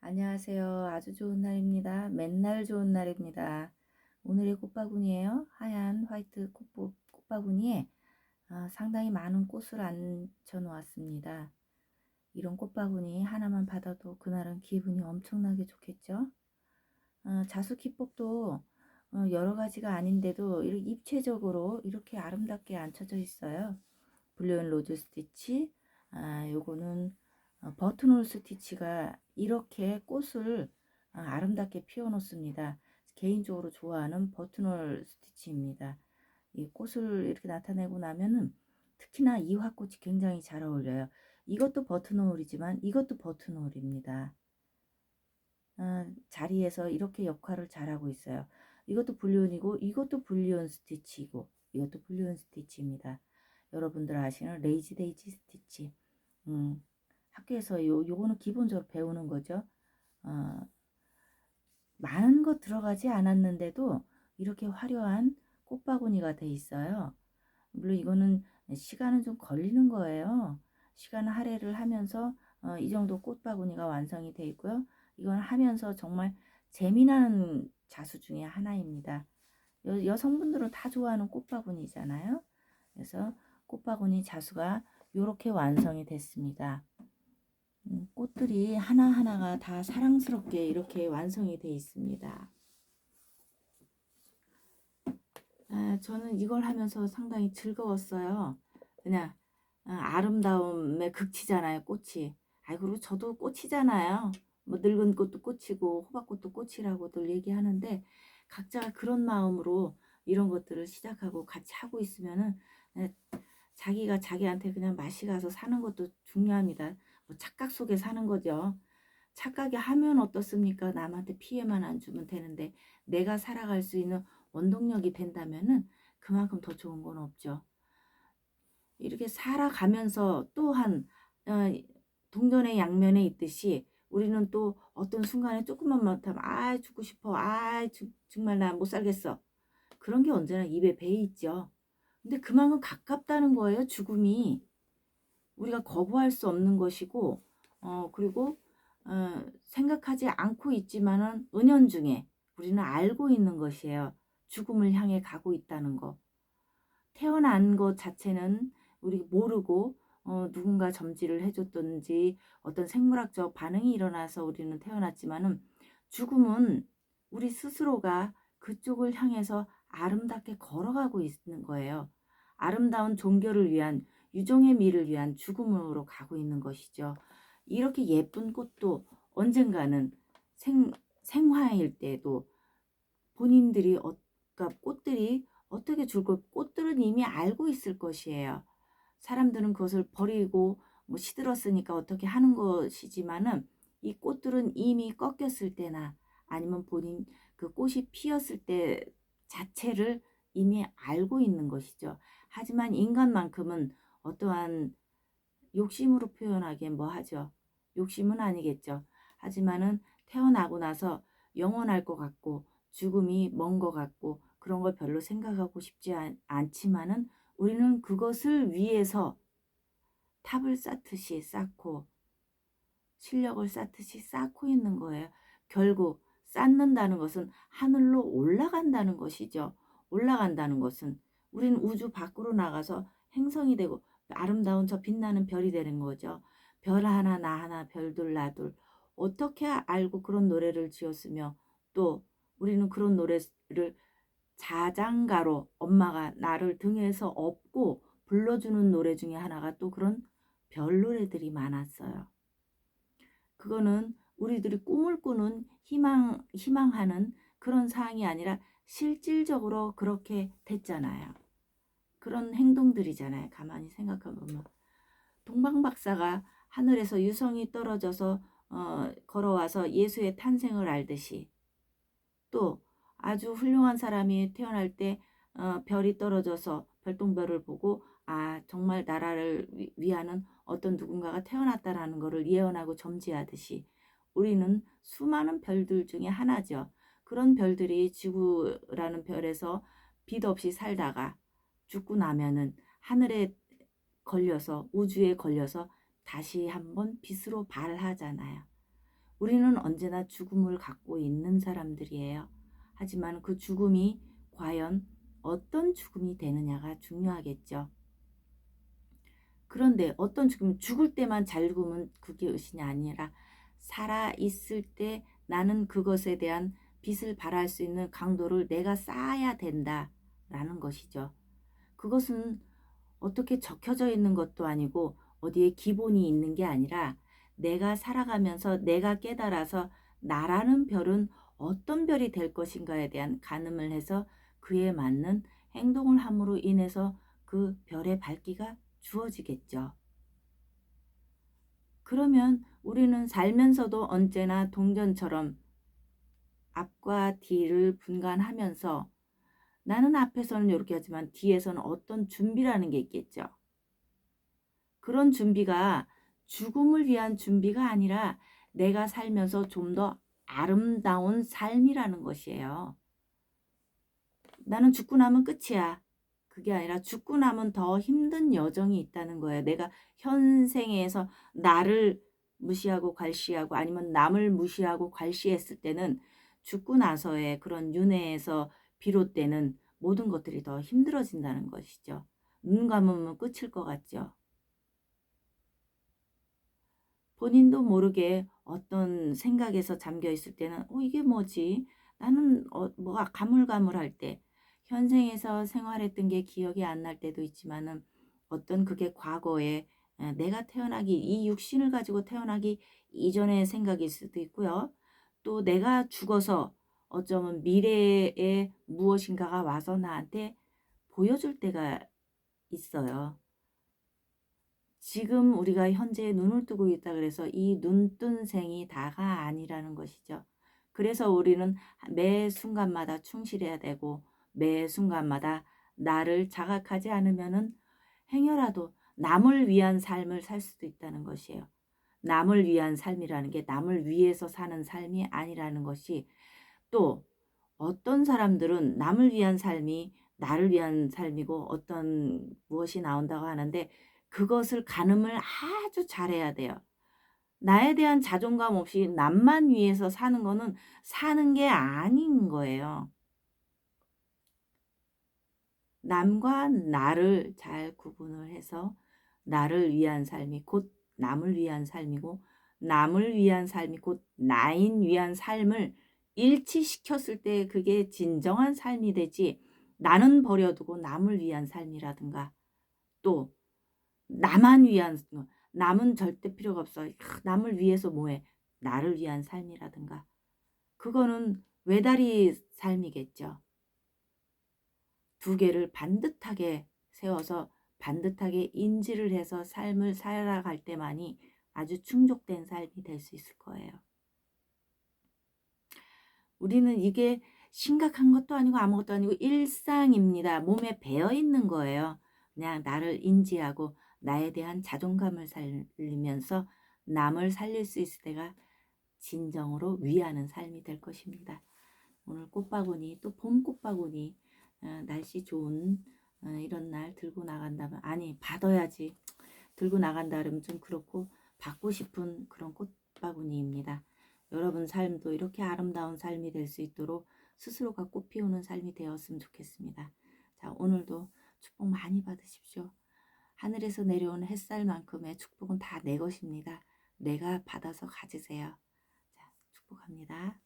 안녕하세요. 아주 좋은 날입니다. 맨날 좋은 날입니다. 오늘의 꽃바구니에요. 하얀 화이트 꽃바구니에 상당히 많은 꽃을 앉혀 놓았습니다. 이런 꽃바구니 하나만 받아도 그날은 기분이 엄청나게 좋겠죠. 자수기법도 여러 가지가 아닌데도 이렇게 입체적으로 이렇게 아름답게 앉혀져 있어요. 블루앤 로즈 스티치, 요거는 버튼홀 스티치가 이렇게 꽃을 아름답게 피워 놓습니다. 개인적으로 좋아하는 버튼홀 스티치입니다. 이 꽃을 이렇게 나타내고 나면은 특히나 이화꽃이 굉장히 잘 어울려요. 이것도 버튼홀이지만 이것도 버튼홀입니다. 자리에서 이렇게 역할을 잘하고 있어요. 이것도 불륜이고 이것도 불륜 스티치이고 이것도 불륜 스티치입니다. 여러분들 아시는 레이지 데이지 스티치. 학교에서 요거는 기본적으로 배우는 거죠. 어, 많은 것 들어가지 않았는데도 이렇게 화려한 꽃바구니가 돼 있어요. 물론 이거는 시간은 좀 걸리는 거예요. 시간 할애를 하면서 이 정도 꽃바구니가 완성이 돼 있고요. 이건 하면서 정말 재미나는 자수 중에 하나입니다. 여성분들은 다 좋아하는 꽃바구니잖아요. 그래서 꽃바구니 자수가 이렇게 완성이 됐습니다. 꽃들이 하나하나가 다 사랑스럽게 이렇게 완성이 되어 있습니다. 저는 이걸 하면서 상당히 즐거웠어요. 그냥 아름다움의 극치잖아요, 꽃이. 그리고 저도 꽃이잖아요. 뭐 늙은 꽃도 꽃이고 호박꽃도 꽃이라고 늘 얘기하는데 각자가 그런 마음으로 이런 것들을 시작하고 같이 하고 있으면은 자기가 자기한테 그냥 맛이 가서 사는 것도 중요합니다. 뭐 착각 속에 사는 거죠. 착각이 하면 어떻습니까? 남한테 피해만 안 주면 되는데 내가 살아갈 수 있는 원동력이 된다면은 그만큼 더 좋은 건 없죠. 이렇게 살아가면서 또한 동전의 양면에 있듯이 우리는 또 어떤 순간에 조금만 못하면 죽고 싶어, 정말 나 못 살겠어, 그런 게 언제나 입에 배 있죠. 근데 그만큼 가깝다는 거예요, 죽음이. 우리가 거부할 수 없는 것이고, 그리고 생각하지 않고 있지만은 은연중에 우리는 알고 있는 것이에요. 죽음을 향해 가고 있다는 거. 태어난 것 자체는 우리 모르고 누군가 점지를 해줬던지 어떤 생물학적 반응이 일어나서 우리는 태어났지만은 죽음은 우리 스스로가 그쪽을 향해서 아름답게 걸어가고 있는 거예요. 아름다운 종교를 위한, 유종의 미를 위한 죽음으로 가고 있는 것이죠. 이렇게 예쁜 꽃도 언젠가는 생화일 때도 본인들이 그러니까 꽃들이 어떻게 죽을, 꽃들은 이미 알고 있을 것이에요. 사람들은 그것을 버리고 뭐 시들었으니까 어떻게 하는 것이지만은 이 꽃들은 이미 꺾였을 때나 아니면 본인 그 꽃이 피었을 때 자체를 이미 알고 있는 것이죠. 하지만 인간만큼은 어떠한 욕심으로 표현하기엔 뭐 하죠. 욕심은 아니겠죠. 하지만은 태어나고 나서 영원할 것 같고 죽음이 먼 것 같고 그런 걸 별로 생각하고 싶지 않지만은 우리는 그것을 위해서 탑을 쌓듯이 쌓고 실력을 쌓듯이 쌓고 있는 거예요. 결국 쌓는다는 것은 하늘로 올라간다는 것이죠. 올라간다는 것은 우리는 우주 밖으로 나가서 행성이 되고 아름다운 저 빛나는 별이 되는 거죠. 별 하나 나 하나 별둘 나둘, 어떻게 알고 그런 노래를 지었으며 또 우리는 그런 노래를 자장가로 엄마가 나를 등에서 업고 불러주는 노래 중에 하나가 또 그런 별 노래들이 많았어요. 그거는 우리들이 꿈을 꾸는 희망하는 그런 사항이 아니라 실질적으로 그렇게 됐잖아요. 그런 행동들이잖아요. 가만히 생각해보면. 동방박사가 하늘에서 유성이 떨어져서 걸어와서 예수의 탄생을 알듯이 또 아주 훌륭한 사람이 태어날 때 별이 떨어져서 별똥별을 보고 정말 나라를 위하는 어떤 누군가가 태어났다라는 것을 예언하고 점지하듯이 우리는 수많은 별들 중에 하나죠. 그런 별들이 지구라는 별에서 빛 없이 살다가 죽고 나면은 하늘에 걸려서 우주에 걸려서 다시 한번 빛으로 발하잖아요. 우리는 언제나 죽음을 갖고 있는 사람들이에요. 하지만 그 죽음이 과연 어떤 죽음이 되느냐가 중요하겠죠. 그런데 어떤 죽음, 죽을 때만 잘 죽으면 그게 의신이 아니라 살아있을 때 나는 그것에 대한 빛을 발할 수 있는 강도를 내가 쌓아야 된다라는 것이죠. 그것은 어떻게 적혀져 있는 것도 아니고 어디에 기본이 있는 게 아니라 내가 살아가면서 내가 깨달아서 나라는 별은 어떤 별이 될 것인가에 대한 가늠을 해서 그에 맞는 행동을 함으로 인해서 그 별의 밝기가 주어지겠죠. 그러면 우리는 살면서도 언제나 동전처럼 앞과 뒤를 분간하면서 나는 앞에서는 이렇게 하지만 뒤에서는 어떤 준비라는 게 있겠죠. 그런 준비가 죽음을 위한 준비가 아니라 내가 살면서 좀 더 아름다운 삶이라는 것이에요. 나는 죽고 나면 끝이야. 그게 아니라 죽고 나면 더 힘든 여정이 있다는 거예요. 내가 현생에서 나를 무시하고 괄시하고 아니면 남을 무시하고 괄시했을 때는 죽고 나서의 그런 윤회에서 비롯되는 모든 것들이 더 힘들어진다는 것이죠. 눈 감으면 끝일 것 같죠. 본인도 모르게 어떤 생각에서 잠겨 있을 때는 이게 뭐지? 나는 뭐가 가물가물할 때 현생에서 생활했던 게 기억이 안 날 때도 있지만은 어떤 그게 과거에 내가 태어나기 이 육신을 가지고 태어나기 이전의 생각일 수도 있고요. 또 내가 죽어서 어쩌면 미래에 무엇인가가 와서 나한테 보여줄 때가 있어요. 지금 우리가 현재 눈을 뜨고 있다 그래서 이 눈뜬 생이 다가 아니라는 것이죠. 그래서 우리는 매 순간마다 충실해야 되고 매 순간마다 나를 자각하지 않으면은 행여라도 남을 위한 삶을 살 수도 있다는 것이에요. 남을 위한 삶이라는 게 남을 위해서 사는 삶이 아니라는 것이 또 어떤 사람들은 남을 위한 삶이 나를 위한 삶이고 어떤 무엇이 나온다고 하는데 그것을 가늠을 아주 잘해야 돼요. 나에 대한 자존감 없이 남만 위해서 사는 거는 사는 게 아닌 거예요. 남과 나를 잘 구분을 해서 나를 위한 삶이 곧 남을 위한 삶이고 남을 위한 삶이 곧 나인 위한 삶을 일치시켰을 때 그게 진정한 삶이 되지 나는 버려두고 남을 위한 삶이라든가 또 나만 위한 남은 절대 필요가 없어. 남을 위해서 뭐해. 나를 위한 삶이라든가 그거는 외다리 삶이겠죠. 두 개를 반듯하게 세워서 반듯하게 인지를 해서 삶을 살아갈 때만이 아주 충족된 삶이 될 수 있을 거예요. 우리는 이게 심각한 것도 아니고 아무것도 아니고 일상입니다. 몸에 배어 있는 거예요. 그냥 나를 인지하고 나에 대한 자존감을 살리면서 남을 살릴 수 있을 때가 진정으로 위하는 삶이 될 것입니다. 오늘 꽃바구니 또 봄 꽃바구니 날씨 좋은 이런 날 들고 나간다면 아니 받아야지 들고 나간다 그러면 좀 그렇고 받고 싶은 그런 꽃바구니입니다. 여러분 삶도 이렇게 아름다운 삶이 될 수 있도록 스스로가 꽃 피우는 삶이 되었으면 좋겠습니다. 자, 오늘도 축복 많이 받으십시오. 하늘에서 내려온 햇살만큼의 축복은 다 내 것입니다. 내가 받아서 가지세요. 자, 축복합니다.